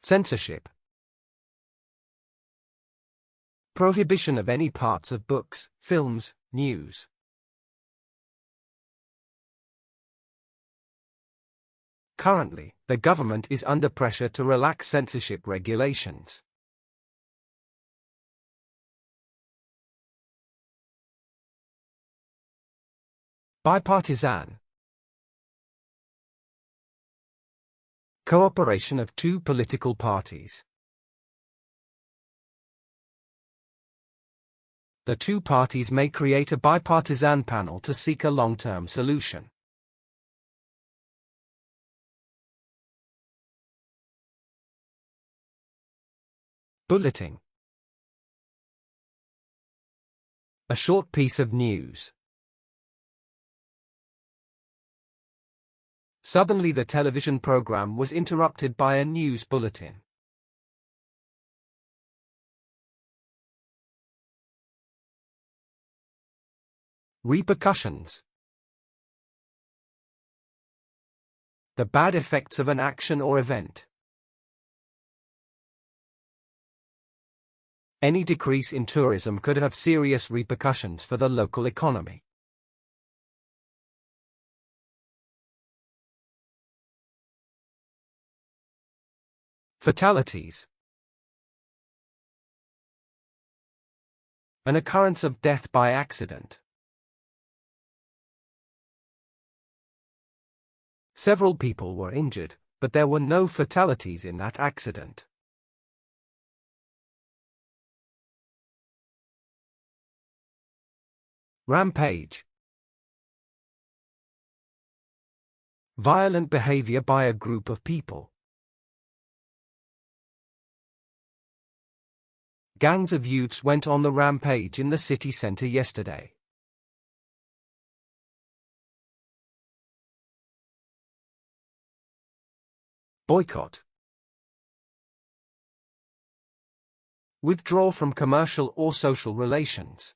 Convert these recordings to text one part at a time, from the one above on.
Censorship. Prohibition of any parts of books, films, news. Currently, the government is under pressure to relax censorship regulations. Bipartisan. Cooperation of two political parties. The two parties may create a bipartisan panel to seek a long-term solution. Bulletin. A short piece of news. Suddenly the television program was interrupted by a news bulletin. Repercussions. The bad effects of an action or event. Any decrease in tourism could have serious repercussions for the local economy. Fatalities. An occurrence of death by accident. Several people were injured, but there were no fatalities in that accident. Rampage. Violent behavior by a group of people. Gangs of youths went on the rampage in the city center yesterday. Boycott. Withdraw from commercial or social relations.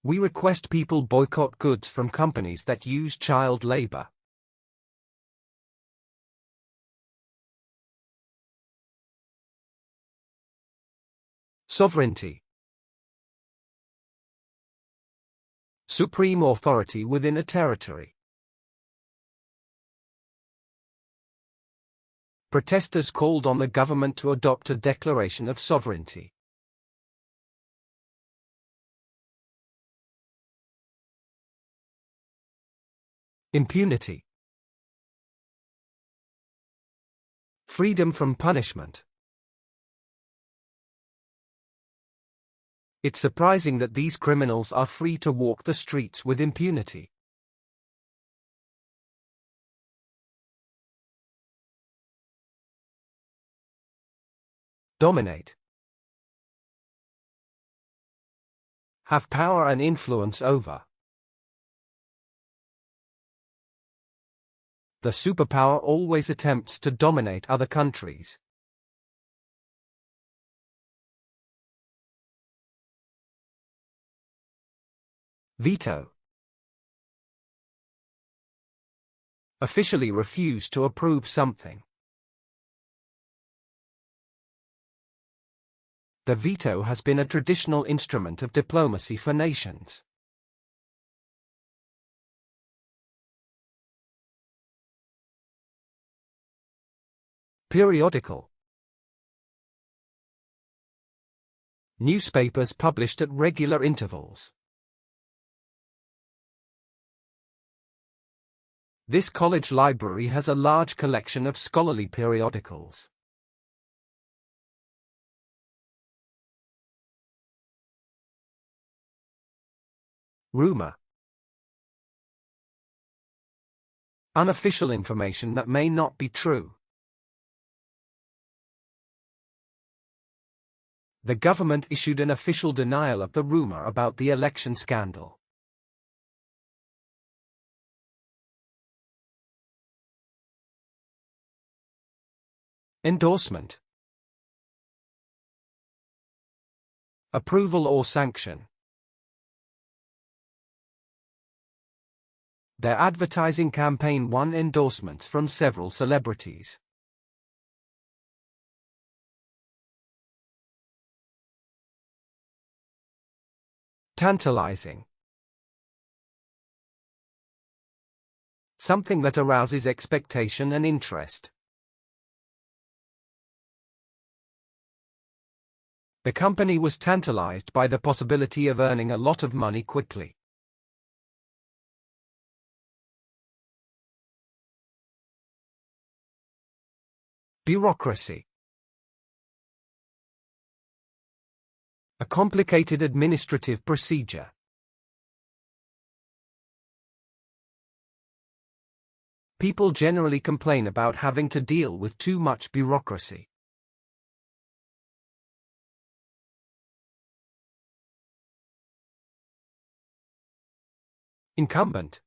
We request people boycott goods from companies that use child labor. Sovereignty. Supreme authority within a territory. Protesters called on the government to adopt a declaration of sovereignty. Impunity. Freedom from punishment. It's surprising that these criminals are free to walk the streets with impunity. Dominate. Have power and influence over. The superpower always attempts to dominate other countries. Veto. Officially refuse to approve something. The veto has been a traditional instrument of diplomacy for nations. Periodical. Newspapers published at regular intervals. This college library has a large collection of scholarly periodicals. Rumor. Unofficial information that may not be true. The government issued an official denial of the rumor about the election scandal. Endorsement. Approval or sanction. Their advertising campaign won endorsements from several celebrities. Tantalizing. Something that arouses expectation and interest. The company was tantalized by the possibility of earning a lot of money quickly. Bureaucracy. A complicated administrative procedure. People generally complain about having to deal with too much bureaucracy. Incumbent.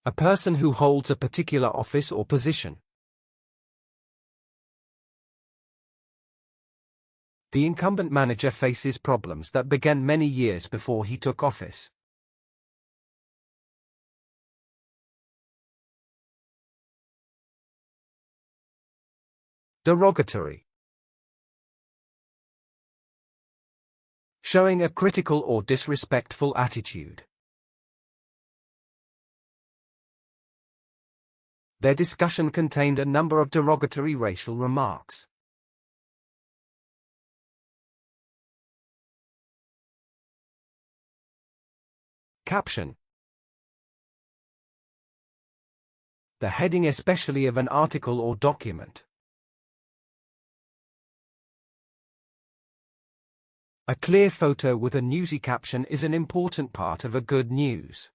A person who holds a particular office or position. The incumbent manager faces problems that began many years before he took office. Derogatory. Showing a critical or disrespectful attitude. Their discussion contained a number of derogatory racial remarks. Caption. The heading especially of an article or document. A clear photo with a newsy caption is an important part of a good news.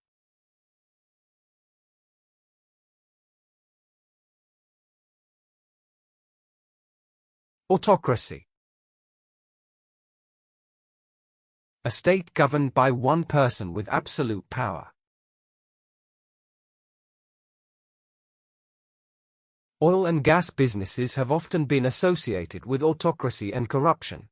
Autocracy. A state governed by one person with absolute power. Oil and gas businesses have often been associated with autocracy and corruption.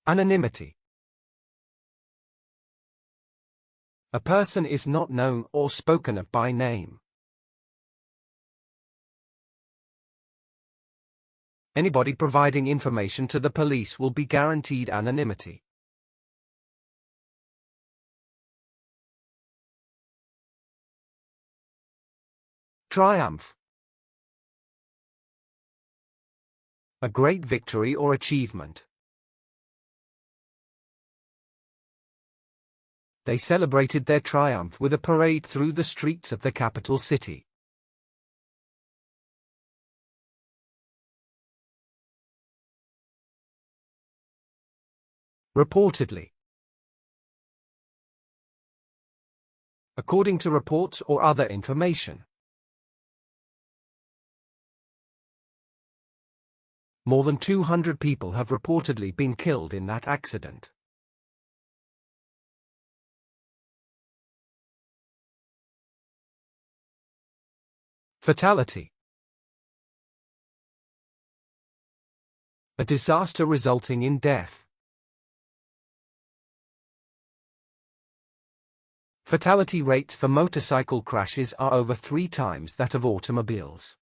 Anonymity. A person is not known or spoken of by name. Anybody providing information to the police will be guaranteed anonymity. Triumph. A great victory or achievement. They celebrated their triumph with a parade through the streets of the capital city. Reportedly. According to reports or other information. More than 200 people have reportedly been killed in that accident. Fatality. A disaster resulting in death. Fatality rates for motorcycle crashes are over 3 times that of automobiles.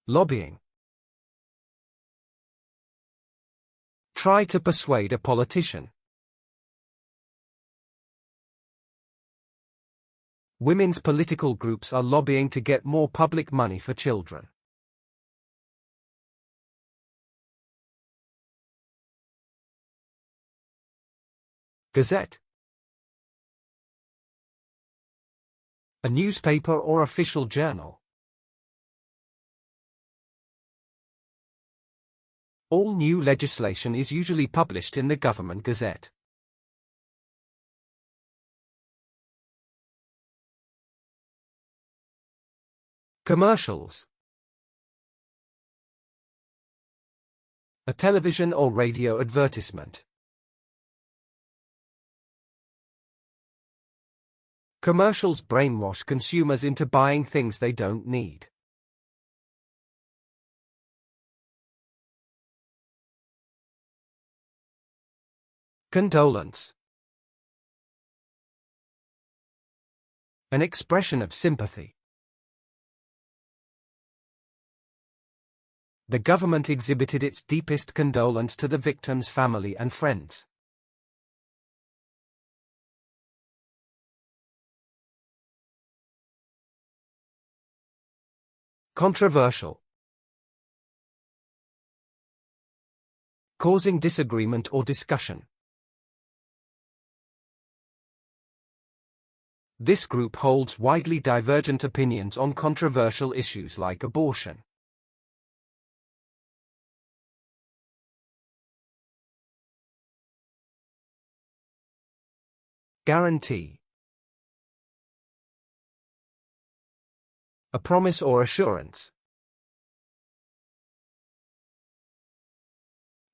Lobbying. Try to persuade a politician. Women's political groups are lobbying to get more public money for children. Gazette. A newspaper or official journal. All new legislation is usually published in the Government Gazette. Commercials. A television or radio advertisement. Commercials brainwash consumers into buying things they don't need. Condolence. An expression of sympathy. The government exhibited its deepest condolence to the victim's family and friends. Controversial. Causing disagreement or discussion. This group holds widely divergent opinions on controversial issues like abortion. Guarantee. A promise or assurance.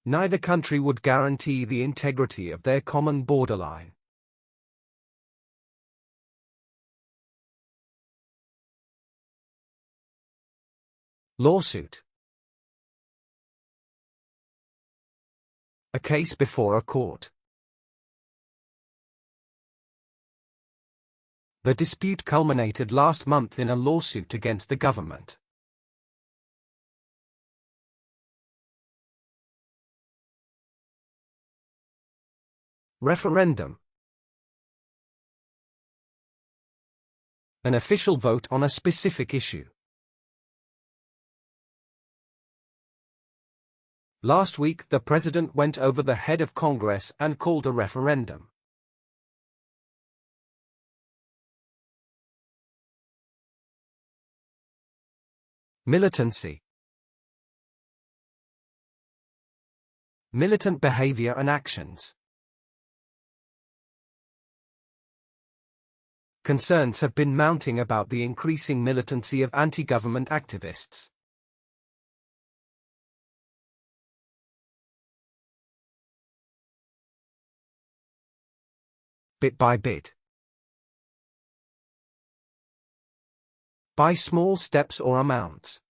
Neither country would guarantee the integrity of their common borderline. Lawsuit. A case before a court. The dispute culminated last month in a lawsuit against the government. Referendum. An official vote on a specific issue. Last week, the president went over the head of Congress and called a referendum. Militancy. Militant behavior and actions. Concerns have been mounting about the increasing militancy of anti-government activists. Bit by bit. By small steps or amounts.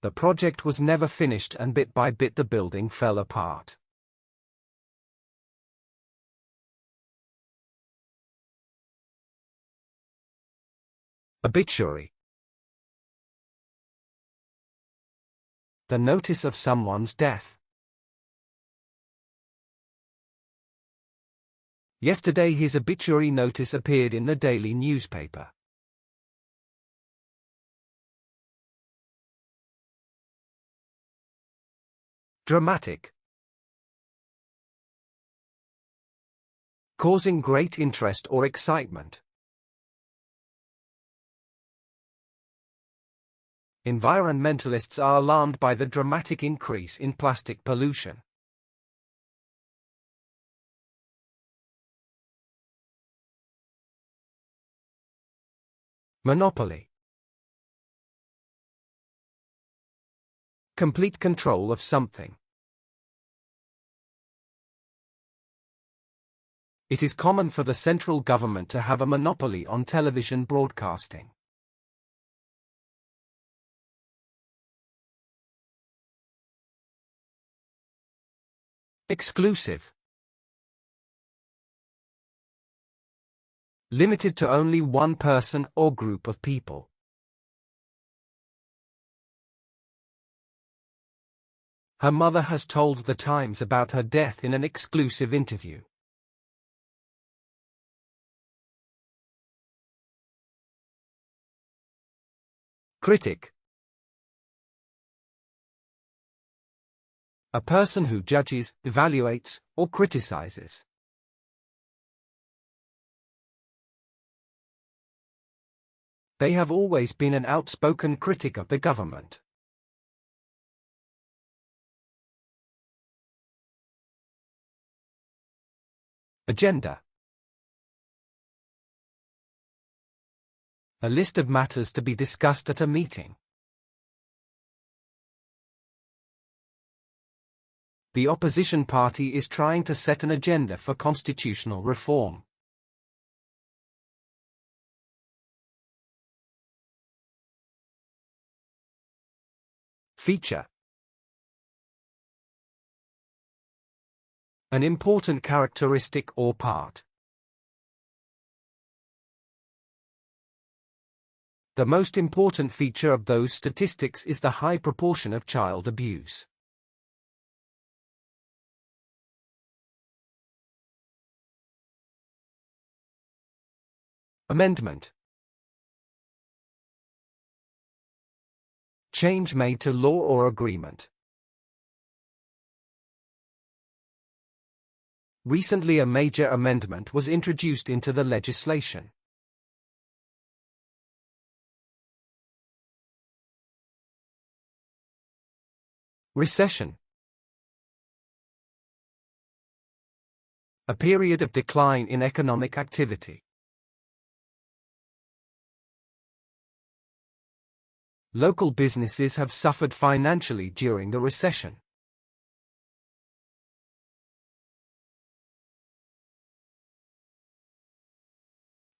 The project was never finished and bit by bit the building fell apart. Obituary. The notice of someone's death. Yesterday his obituary notice appeared in the daily newspaper. Dramatic. Causing great interest or excitement. Environmentalists are alarmed by the dramatic increase in plastic pollution. Monopoly. Complete control of something. It is common for the central government to have a monopoly on television broadcasting. Exclusive. Limited to only one person or group of people. Her mother has told The Times about her death in an exclusive interview. Critic. A person who judges, evaluates, or criticizes. They have always been an outspoken critic of the government. Agenda. A list of matters to be discussed at a meeting. The opposition party is trying to set an agenda for constitutional reform. Feature. An important characteristic or part. The most important feature of those statistics is the high proportion of child abuse. Amendment. Change made to law or agreement. Recently a major amendment was introduced into the legislation. Recession. A period of decline in economic activity. Local businesses have suffered financially during the recession.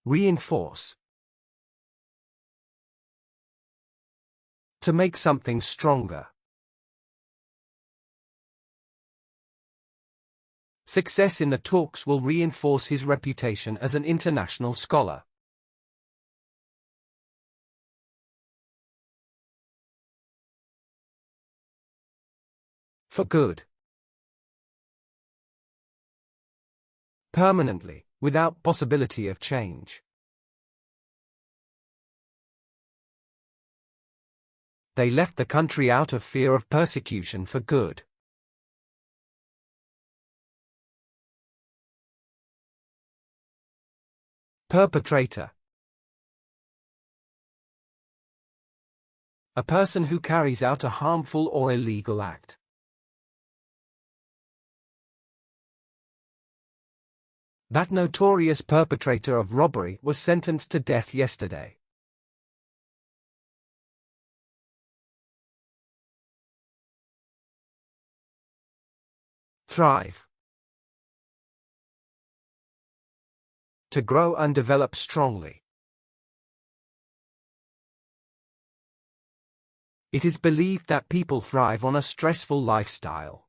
Reinforce. To make something stronger. Success in the talks will reinforce his reputation as an international scholar. For good. Permanently, without possibility of change. They left the country out of fear of persecution for good. Perpetrator. A person who carries out a harmful or illegal act. That notorious perpetrator of robbery was sentenced to death yesterday. Thrive. To grow and develop strongly. It is believed that people thrive on a stressful lifestyle.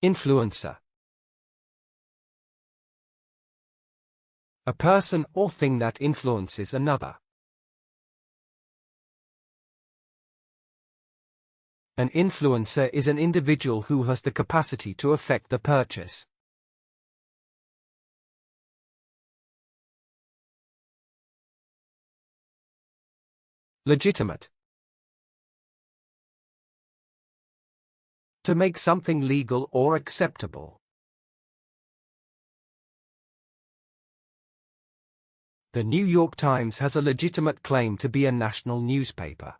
Influencer. A person or thing that influences another. An influencer is an individual who has the capacity to affect the purchase. Legitimate. To make something legal or acceptable. The New York Times has a legitimate claim to be a national newspaper.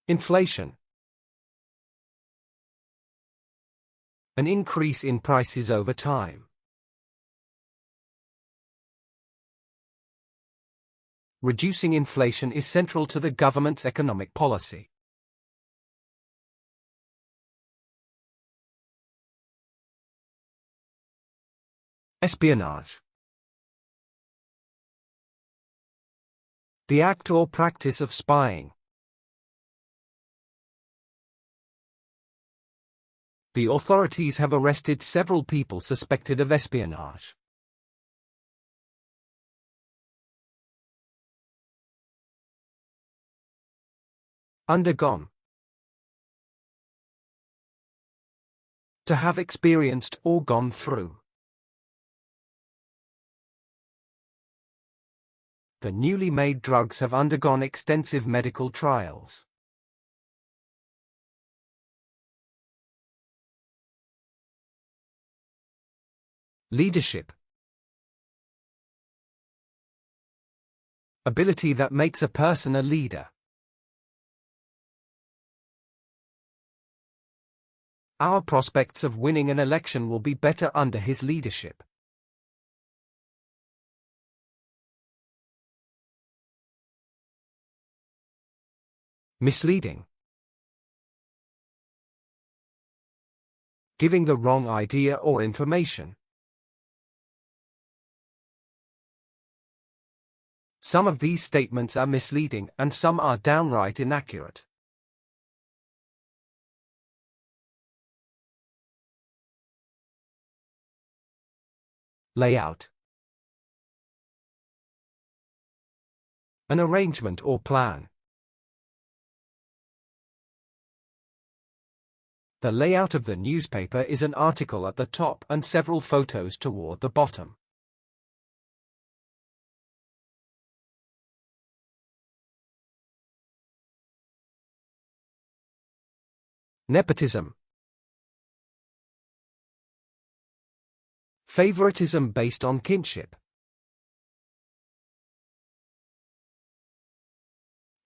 Inflation. An increase in prices over time. Reducing inflation is central to the government's economic policy. Espionage. The act or practice of spying. The authorities have arrested several people suspected of espionage. Undergone. To have experienced or gone through. The newly made drugs have undergone extensive medical trials. Leadership. Ability that makes a person a leader. Our prospects of winning an election will be better under his leadership. Misleading. Giving the wrong idea or information. Some of these statements are misleading and some are downright inaccurate. Layout. An arrangement or plan. The layout of the newspaper is an article at the top and several photos toward the bottom. Nepotism. Favoritism based on kinship.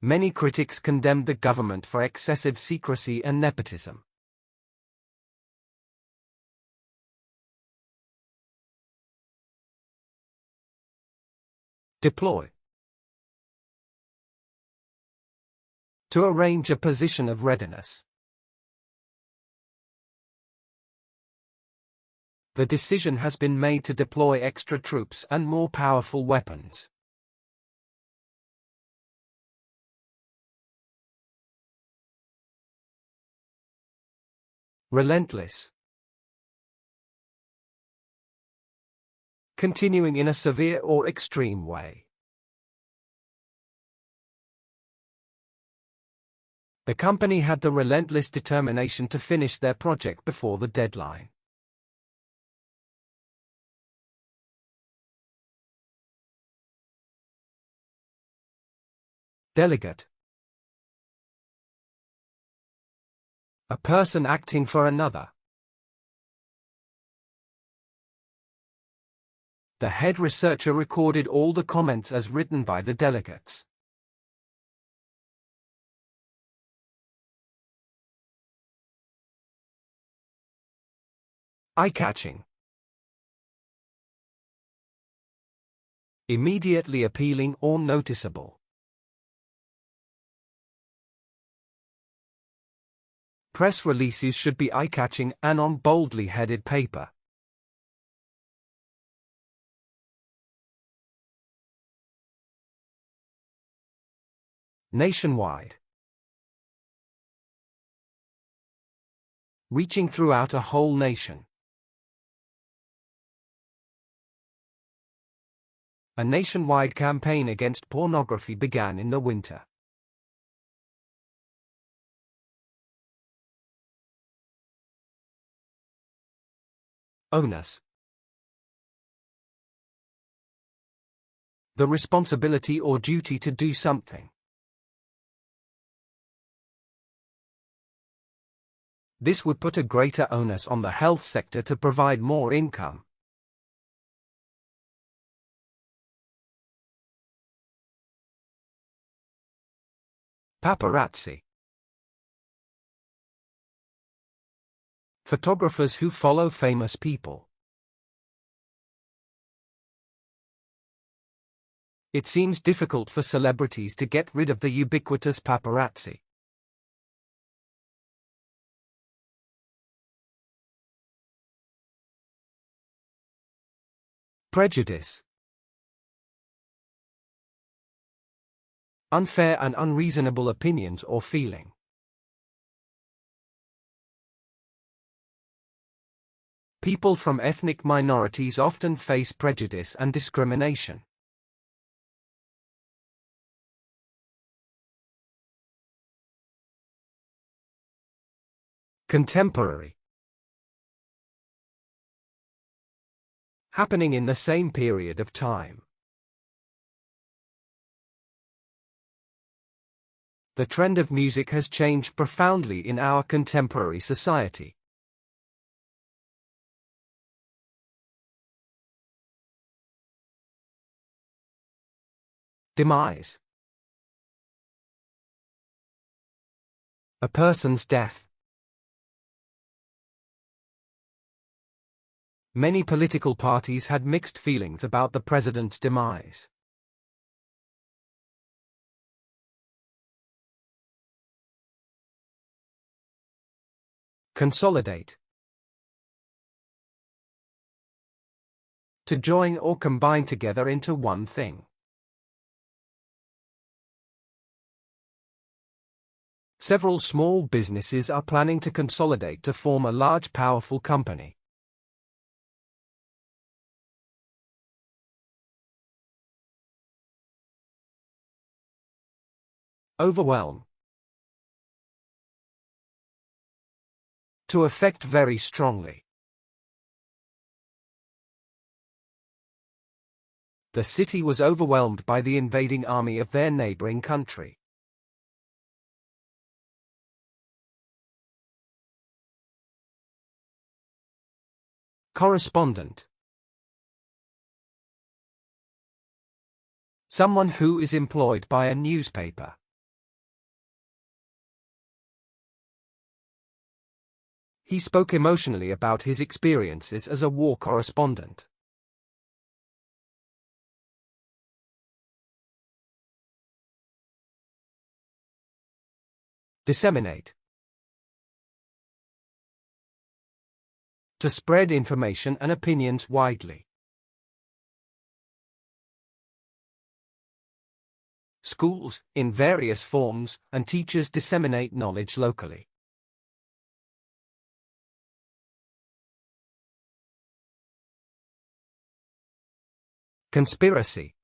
Many critics condemned the government for excessive secrecy and nepotism. Deploy. To arrange a position of readiness. The decision has been made to deploy extra troops and more powerful weapons. Relentless. Continuing in a severe or extreme way. The company had the relentless determination to finish their project before the deadline. Delegate. A person acting for another. The head researcher recorded all the comments as written by the delegates. Eye-catching. Immediately appealing or noticeable. Press releases should be eye-catching and on boldly headed paper. Nationwide. Reaching throughout a whole nation. A nationwide campaign against pornography began in the winter. Onus. The responsibility or duty to do something. This would put a greater onus on the health sector to provide more income. Paparazzi. Photographers who follow famous people. It seems difficult for celebrities to get rid of the ubiquitous paparazzi. Prejudice. Unfair and unreasonable opinions or feeling. People from ethnic minorities often face prejudice and discrimination. Contemporary. Happening in the same period of time. The trend of music has changed profoundly in our contemporary society. Demise. A person's death. Many political parties had mixed feelings about the president's demise. Consolidate. To join or combine together into one thing. Several small businesses are planning to consolidate to form a large, powerful company. Overwhelm. To affect very strongly. The city was overwhelmed by the invading army of their neighboring country. Correspondent. Someone who is employed by a newspaper. He spoke emotionally about his experiences as a war correspondent. Disseminate. To spread information and opinions widely. Schools, in various forms, and teachers disseminate knowledge locally. Conspiracy.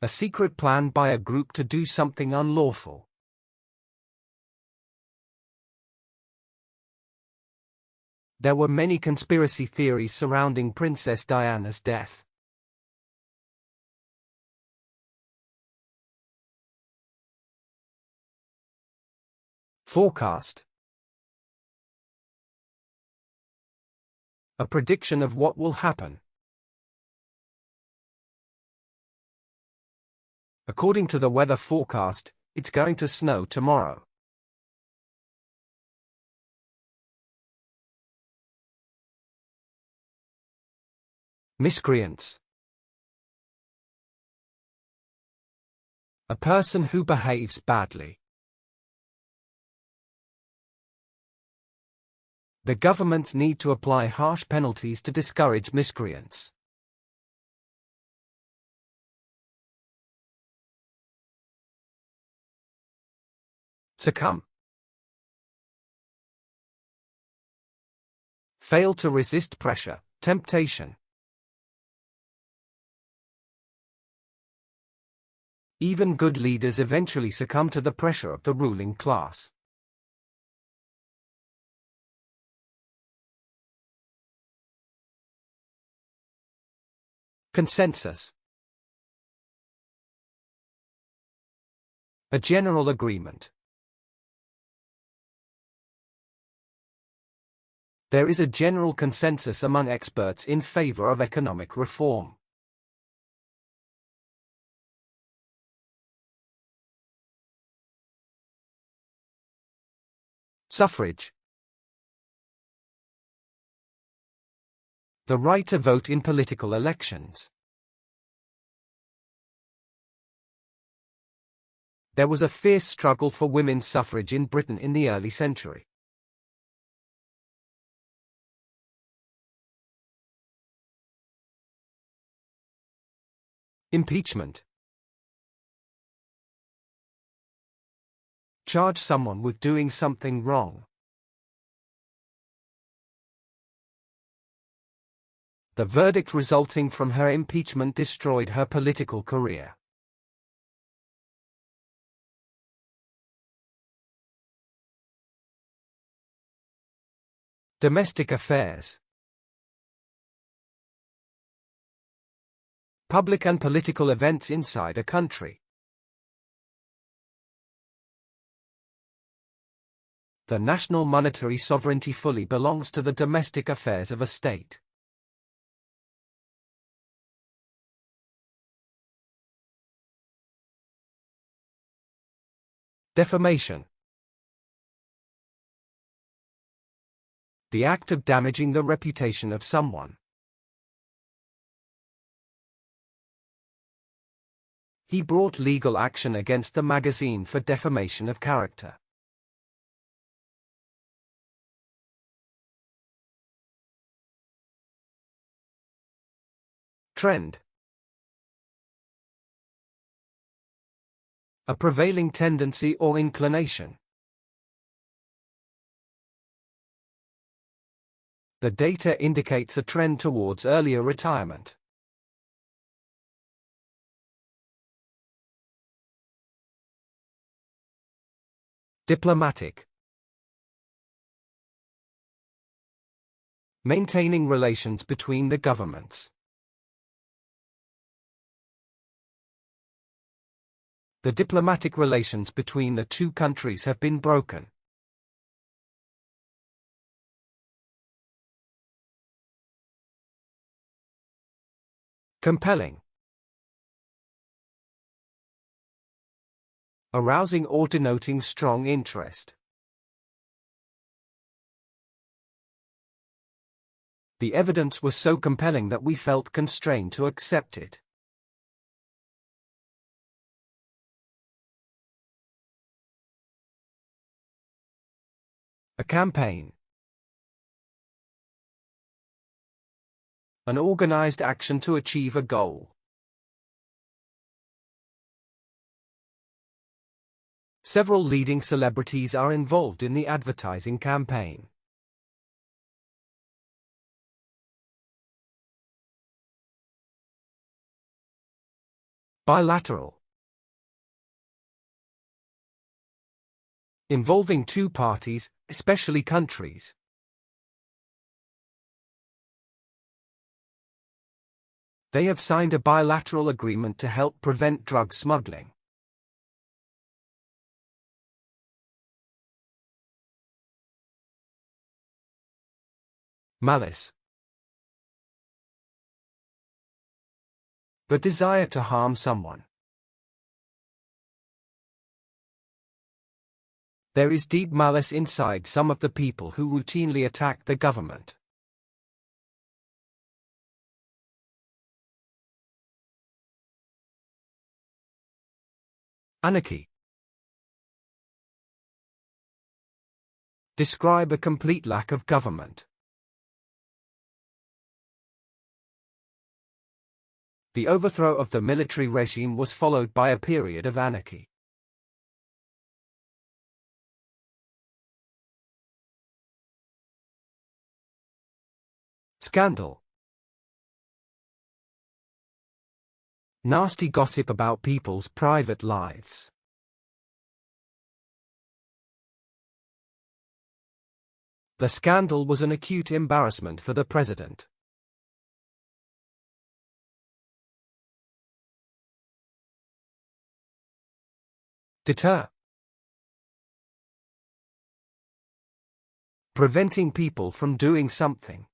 A secret plan by a group to do something unlawful. There were many conspiracy theories surrounding Princess Diana's death. Forecast. A prediction of what will happen. According to the weather forecast, it's going to snow tomorrow. Miscreants. A person who behaves badly. The governments need to apply harsh penalties to discourage miscreants. Succumb. Fail to resist pressure, temptation. Even good leaders eventually succumb to the pressure of the ruling class. Consensus. A general agreement. There is a general consensus among experts in favor of economic reform. Suffrage. The right to vote in political elections. There was a fierce struggle for women's suffrage in Britain in the early century. Impeachment. Charge someone with doing something wrong. The verdict resulting from her impeachment destroyed her political career. Domestic affairs. Public and political events inside a country. The national monetary sovereignty fully belongs to the domestic affairs of a state. Defamation. The act of damaging the reputation of someone. He brought legal action against the magazine for defamation of character. Trend. A prevailing tendency or inclination. The data indicates a trend towards earlier retirement. Diplomatic. Maintaining relations between the governments. The diplomatic relations between the two countries have been broken. Compelling. Arousing or denoting strong interest. The evidence was so compelling that we felt constrained to accept it. A campaign. An organized action to achieve a goal. Several leading celebrities are involved in the advertising campaign. Bilateral. Involving two parties, especially countries. They have signed a bilateral agreement to help prevent drug smuggling. Malice. The desire to harm someone. There is deep malice inside some of the people who routinely attack the government. Anarchy. Describe a complete lack of government. The overthrow of the military regime was followed by a period of anarchy. Scandal. Nasty gossip about people's private lives. The scandal was an acute embarrassment for the president. Deter. Preventing people from doing something.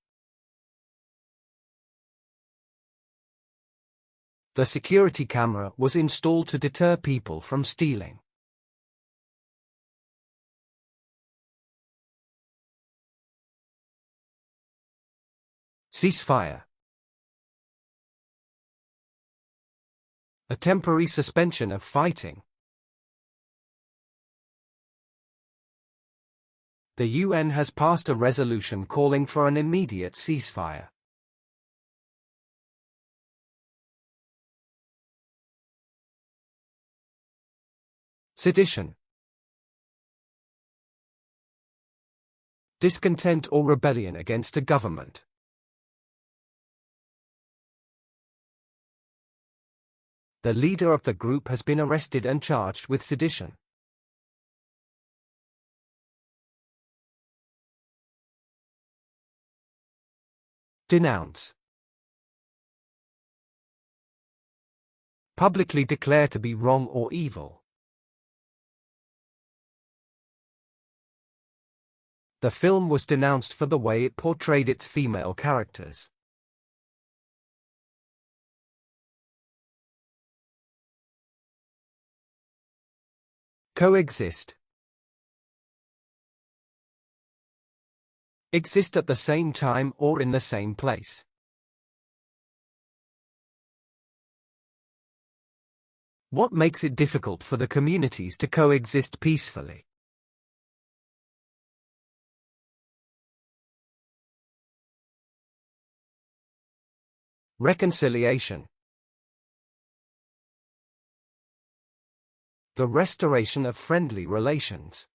The security camera was installed to deter people from stealing. Ceasefire. A temporary suspension of fighting. The UN has passed a resolution calling for an immediate ceasefire. Sedition. Discontent or rebellion against a government. The leader of the group has been arrested and charged with sedition. Denounce. Publicly declare to be wrong or evil. The film was denounced for the way it portrayed its female characters. Coexist. Exist at the same time or in the same place. What makes it difficult for the communities to coexist peacefully? Reconciliation. The restoration of friendly relations.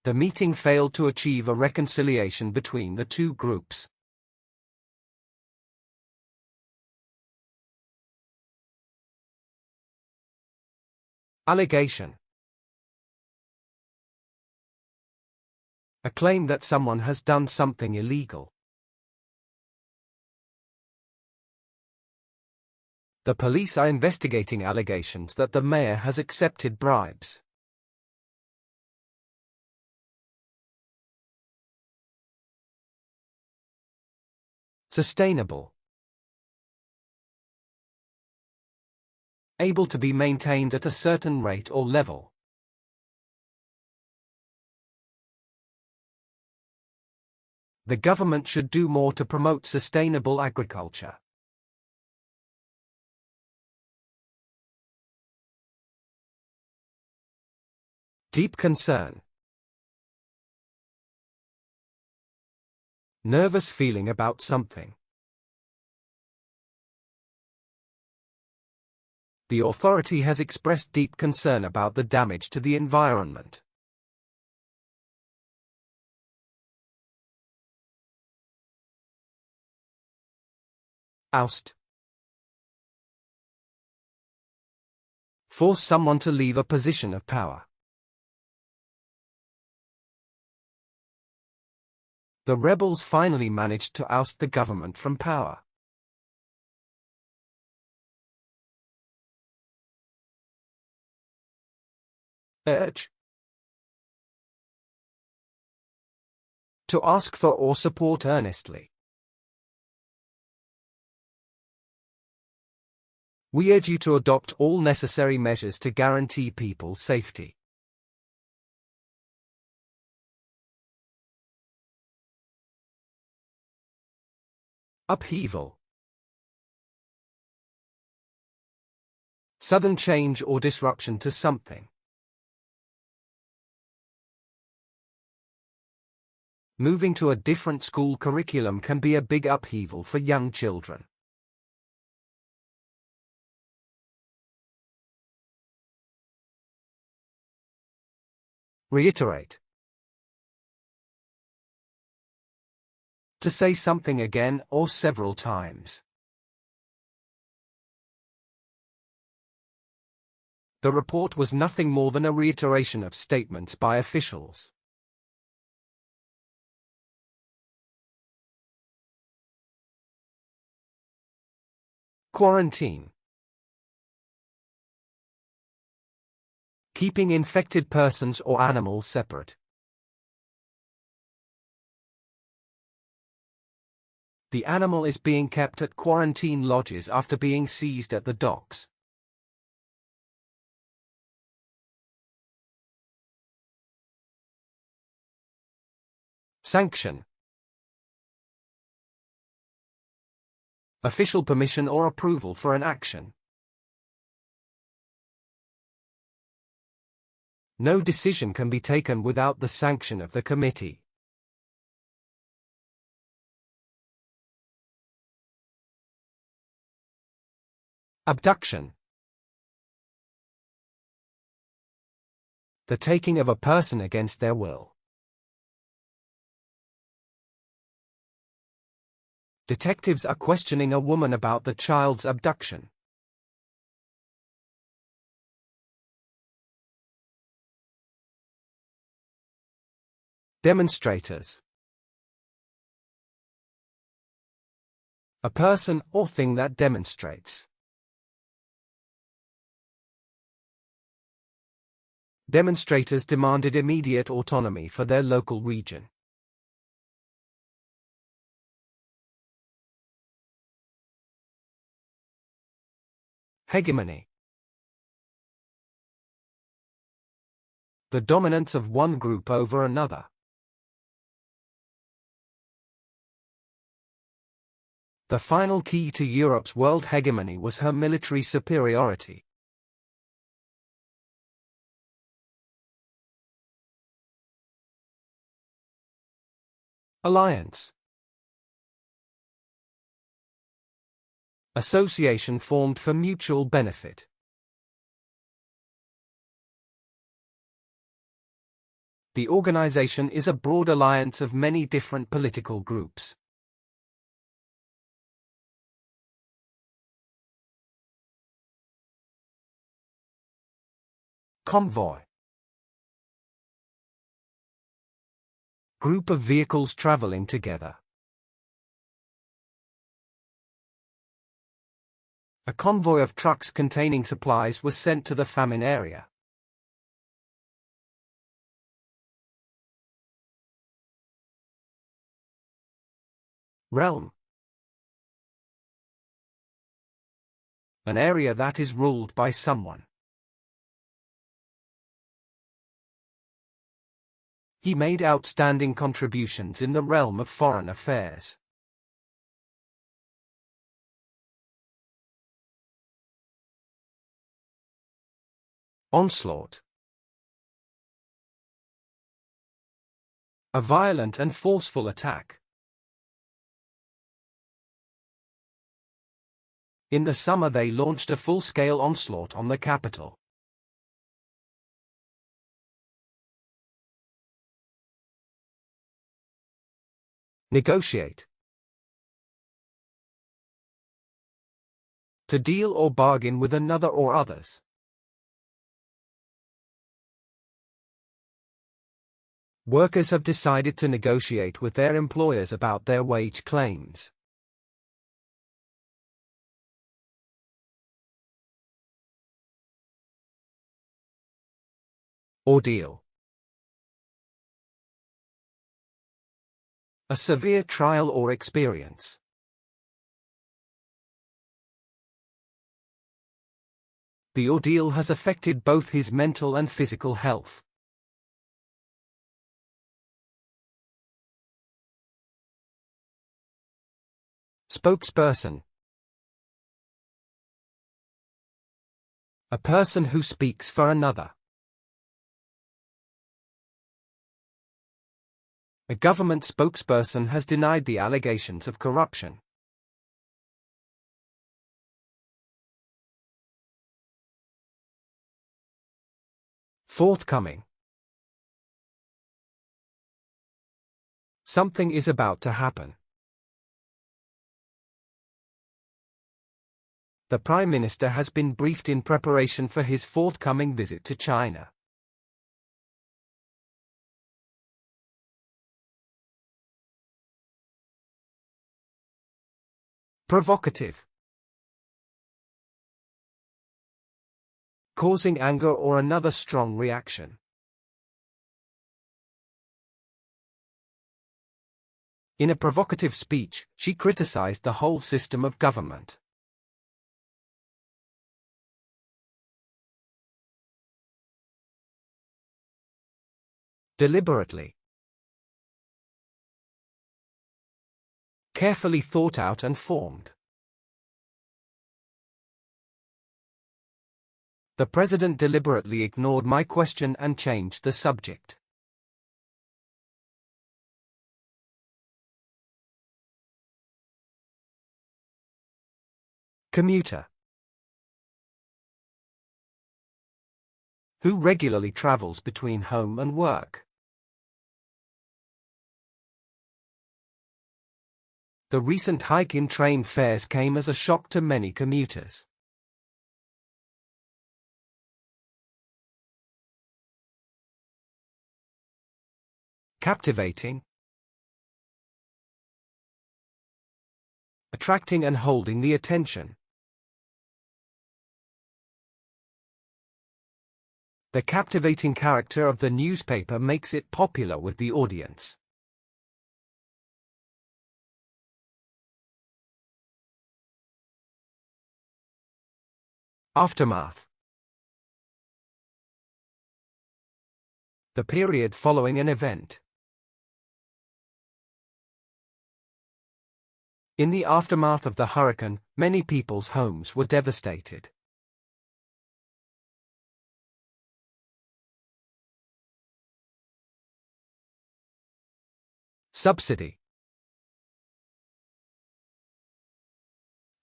The meeting failed to achieve a reconciliation between the two groups. Allegation. A claim that someone has done something illegal. The police are investigating allegations that the mayor has accepted bribes. Sustainable. Able to be maintained at a certain rate or level. The government should do more to promote sustainable agriculture. Deep concern. Nervous feeling about something. The authority has expressed deep concern about the damage to the environment. Oust. Force someone to leave a position of power. The rebels finally managed to oust the government from power. Urge. To ask for or support earnestly. We urge you to adopt all necessary measures to guarantee people's safety. Upheaval. Sudden change or disruption to something. Moving to a different school curriculum can be a big upheaval for young children. Reiterate. To say something again or several times. The report was nothing more than a reiteration of statements by officials. Quarantine. Keeping infected persons or animals separate. The animal is being kept at quarantine lodges after being seized at the docks. Sanction. Official permission or approval for an action. No decision can be taken without the sanction of the committee. Abduction. The taking of a person against their will. Detectives are questioning a woman about the child's abduction. Demonstrators. A person or thing that demonstrates. Demonstrators demanded immediate autonomy for their local region. Hegemony. The dominance of one group over another. The final key to Europe's world hegemony was her military superiority. Alliance. Association formed for mutual benefit. The organization is a broad alliance of many different political groups. Convoy. Group of vehicles traveling together. A convoy of trucks containing supplies was sent to the famine area. Realm. An area that is ruled by someone. He made outstanding contributions in the realm of foreign affairs. Onslaught. A violent and forceful attack. In the summer they launched a full-scale onslaught on the capital. Negotiate. To deal or bargain with another or others. Workers have decided to negotiate with their employers about their wage claims. Ordeal. A severe trial or experience. The ordeal has affected both his mental and physical health. Spokesperson. A person who speaks for another. A government spokesperson has denied the allegations of corruption. Forthcoming. Something is about to happen. The Prime Minister has been briefed in preparation for his forthcoming visit to China. Provocative. Causing anger or another strong reaction. In a provocative speech, she criticized the whole system of government. Deliberately. Carefully thought out and formed. The President deliberately ignored my question and changed the subject. Commuter. Who regularly travels between home and work. The recent hike in train fares came as a shock to many commuters. Captivating. Attracting and holding the attention. The captivating character of the newspaper makes it popular with the audience. Aftermath. The period following an event. In the aftermath of the hurricane, many people's homes were devastated. Subsidy.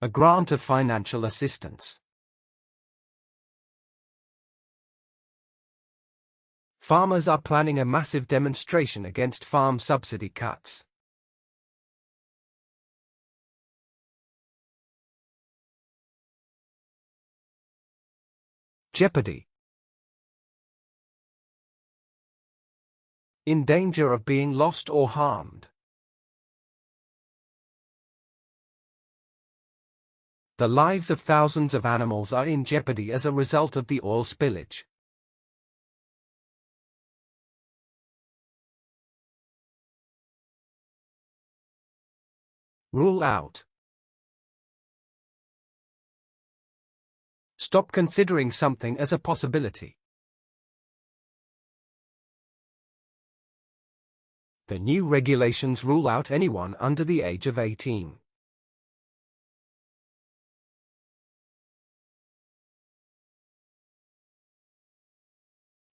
A grant of financial assistance. Farmers are planning a massive demonstration against farm subsidy cuts. Jeopardy. In danger of being lost or harmed. The lives of thousands of animals are in jeopardy as a result of the oil spillage. Rule out. Stop considering something as a possibility. The new regulations rule out anyone under the age of 18.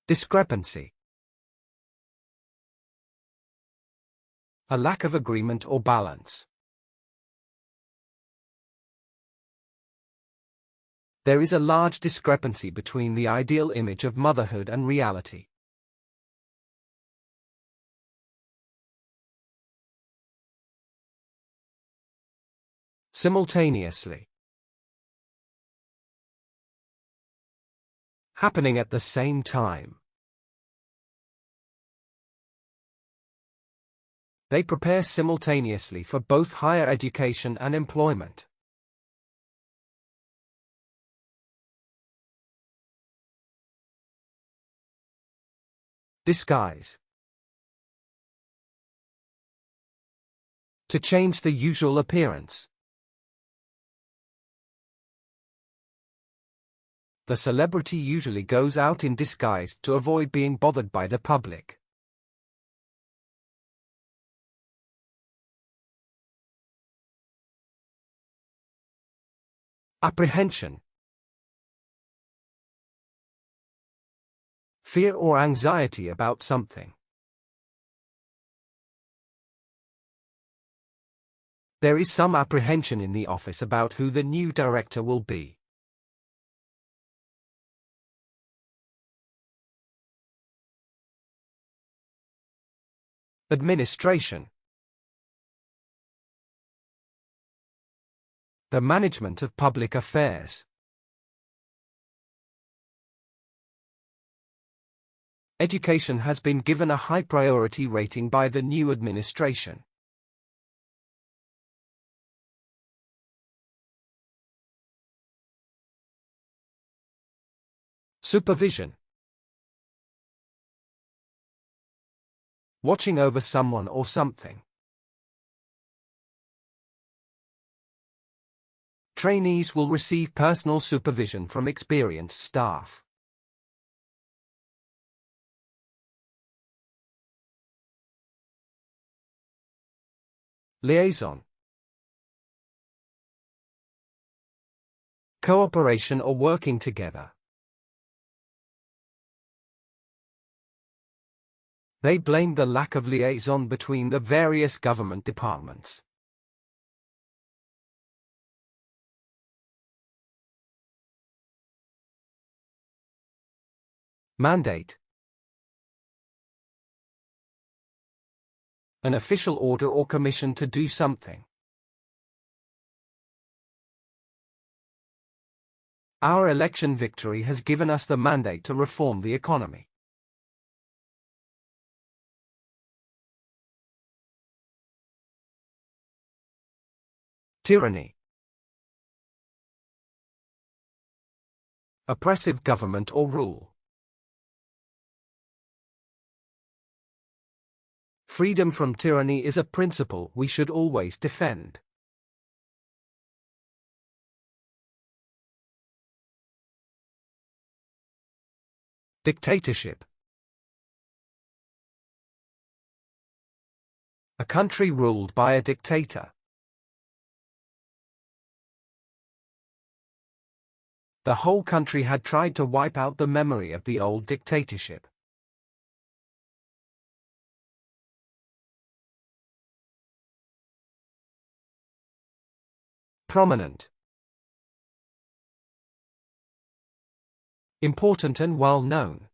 Discrepancy. A lack of agreement or balance. There is a large discrepancy between the ideal image of motherhood and reality. Simultaneously. Happening at the same time. They prepare simultaneously for both higher education and employment. Disguise. To change the usual appearance. The celebrity usually goes out in disguise to avoid being bothered by the public. Apprehension. Fear or anxiety about something. There is some apprehension in the office about who the new director will be. Administration. The management of public affairs. Education has been given a high priority rating by the new administration. Supervision. Watching over someone or something. Trainees will receive personal supervision from experienced staff. Liaison. Cooperation or working together. They blamed the lack of liaison between the various government departments. Mandate. An official order or commission to do something. Our election victory has given us the mandate to reform the economy. Tyranny. Oppressive government or rule. Freedom from tyranny is a principle we should always defend. Dictatorship. A country ruled by a dictator. The whole country had tried to wipe out the memory of the old dictatorship. Prominent. Important and well known.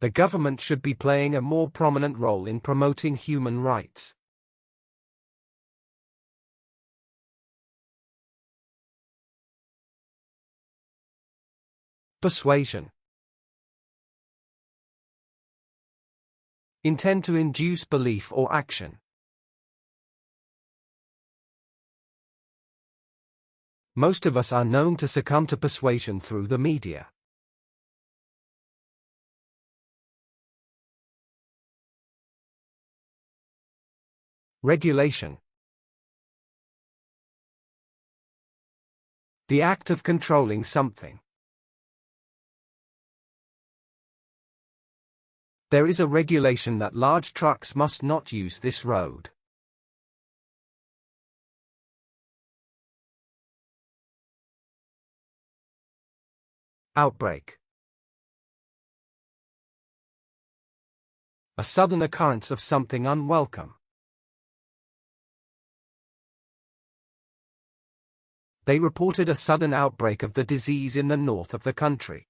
The government should be playing a more prominent role in promoting human rights. Persuasion. Intend to induce belief or action. Most of us are known to succumb to persuasion through the media. Regulation. The act of controlling something. There is a regulation that large trucks must not use this road. Outbreak. A sudden occurrence of something unwelcome. They reported a sudden outbreak of the disease in the north of the country.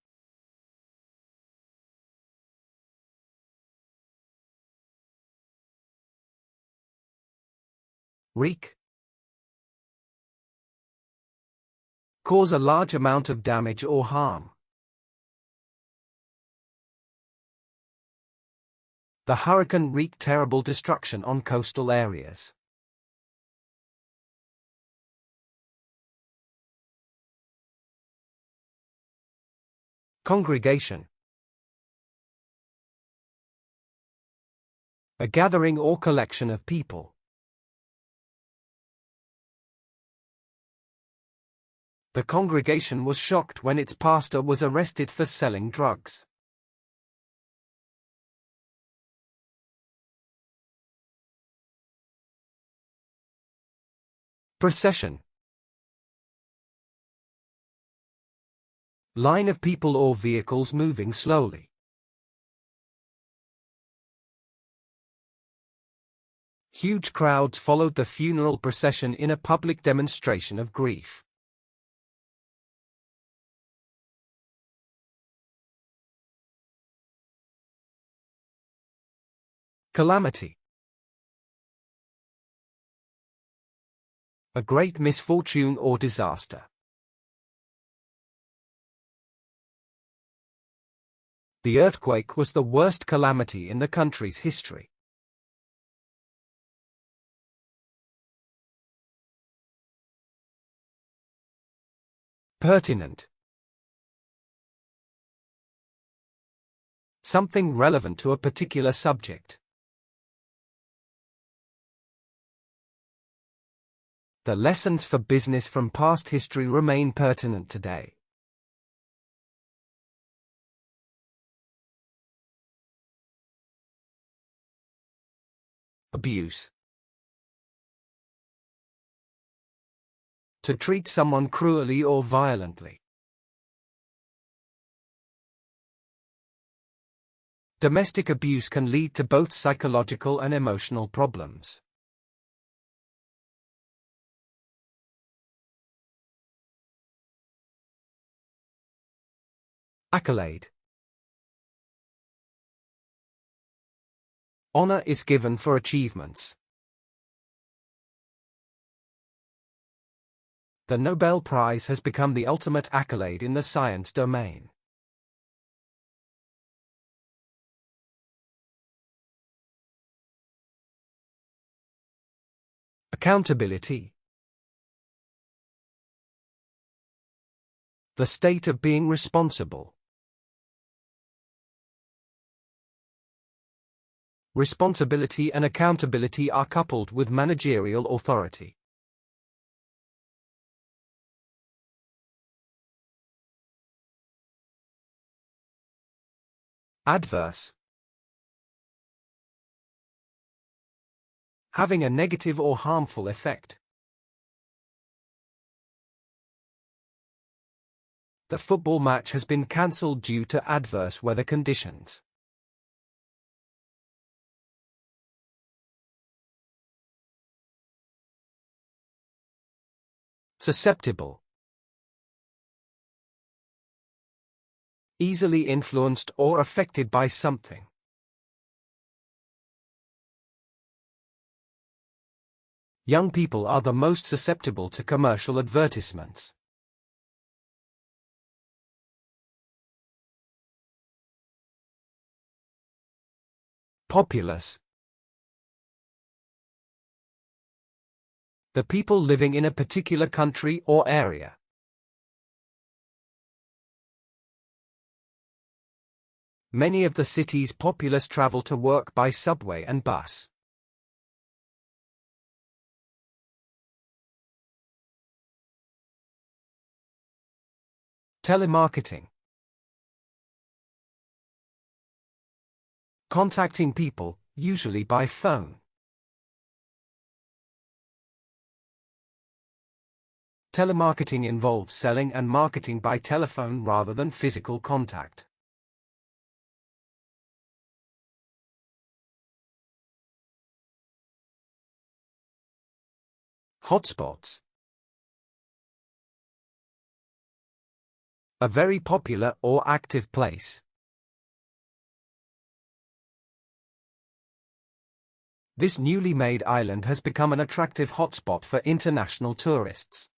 Wreak. Cause a large amount of damage or harm. The hurricane wreaked terrible destruction on coastal areas. Congregation. A gathering or collection of people. The congregation was shocked when its pastor was arrested for selling drugs. Procession. Line of people or vehicles moving slowly. Huge crowds followed the funeral procession in a public demonstration of grief. Calamity. A great misfortune or disaster. The earthquake was the worst calamity in the country's history. Pertinent. Something relevant to a particular subject. The lessons for business from past history remain pertinent today. Abuse. To treat someone cruelly or violently. Domestic abuse can lead to both psychological and emotional problems. Accolade. Honor is given for achievements. The Nobel Prize has become the ultimate accolade in the science domain. Accountability. The state of being responsible. Responsibility and accountability are coupled with managerial authority. Adverse. Having a negative or harmful effect. The football match has been cancelled due to adverse weather conditions. Susceptible. Easily influenced or affected by something. Young people are the most susceptible to commercial advertisements. Populous. The people living in a particular country or area. Many of the city's populace travel to work by subway and bus. Telemarketing. Contacting people, usually by phone. Telemarketing involves selling and marketing by telephone rather than physical contact. Hotspots. A very popular or active place. This newly made island has become an attractive hotspot for international tourists.